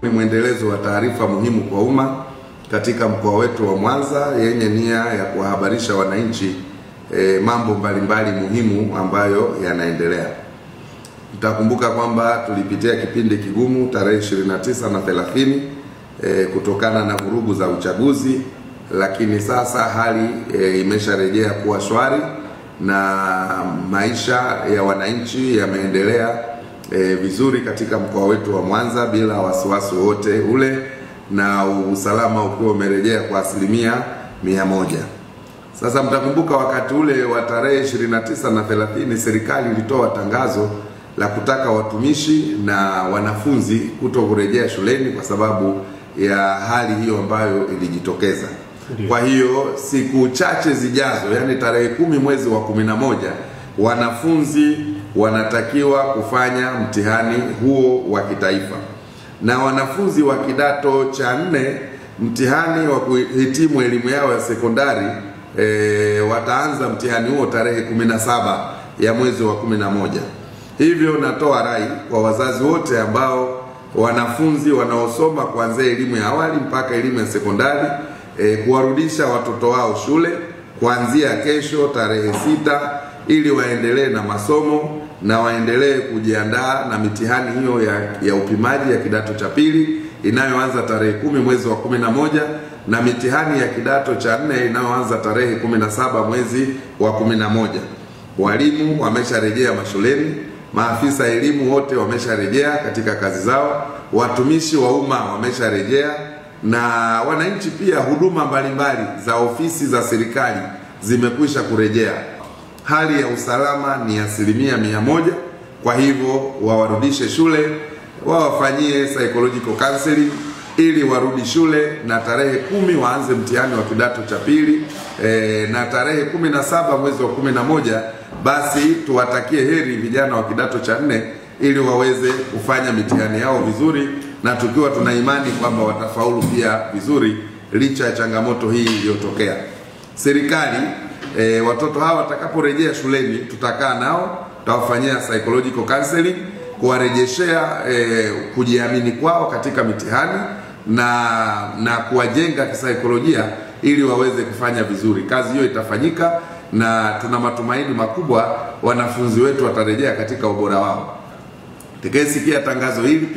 Ni mwendelezo wa taarifa muhimu kwa umma katika mkoa wetu wa Mwanza yenye nia ya kuwahabarisha wananchi mambo mbalimbali muhimu ambayo yanaendelea. Mtakumbuka kwamba tulipitia kipindi kigumu tarehe 29 na 30 kutokana na vurugu za uchaguzi, lakini sasa hali imesharejea kuwa shwari na maisha ya wananchi yameendelea vizuri katika mkoa wetu wa Mwanza bila wasiwasi wote ule, na usalama ukiwa umerejea kwa 100%. Sasa mtakumbuka wakati ule wa tarehe 29 na 30 serikali ilitoa tangazo la kutaka watumishi na wanafunzi kutokurejea shuleni kwa sababu ya hali hiyo ambayo ilijitokeza. Kwa hiyo siku chache zijazo, yani tarehe 10 mwezi wa 11, wanafunzi wanatakiwa kufanya mtihani huo wa kitaifa, na wanafunzi wa kidato cha 4 mtihani wa kuhitimu elimu yao ya sekondari wataanza mtihani huo tarehe 17 ya mwezi wa 11. Hivyo natoa rai kwa wazazi wote ambao wanafunzi wanaosoma kuanzia elimu ya awali mpaka elimu ya sekondari kuwarudisha watoto wao shule kuanzia kesho tarehe 6 ili waendelee na masomo na waendelee kujiandaa na mitihani hiyo ya upimaji ya kidato cha pili inayoanza tarehe 10 mwezi wa 11 na mitihani ya kidato cha 4 inayoanza tarehe 17 mwezi wa 11. Walimu wamesharejea mashuleni, maafisa elimu wote wamesharejea katika kazi zao, watumishi wa umma wamesharejea, na wananchi pia huduma mbalimbali za ofisi za serikali zimekwisha kurejea. Hali ya usalama ni 100%. Kwa hivyo wawarudishe shule, wawafanyie psychological counseling ili warudi shule, na tarehe 10 waanze mtihani wa kidato cha pili, na tarehe 17 mwezi wa 11 basi tuwatakie heri vijana wa kidato cha 4 ili waweze kufanya mitihani yao vizuri, na tukiwa tuna imani kwamba watafaulu pia vizuri licha ya changamoto hii iliyotokea. Serikali watoto hawa watakaporejea shuleni tutakaa nao, tutawafanyia psychological counseling kuwarejeshea kujiamini kwao katika mitihani na kuwajenga kisaikolojia ili waweze kufanya vizuri. Kazi hiyo itafanyika na tuna matumaini makubwa wanafunzi wetu watarejea katika ubora wao. Tukisikia tangazo hili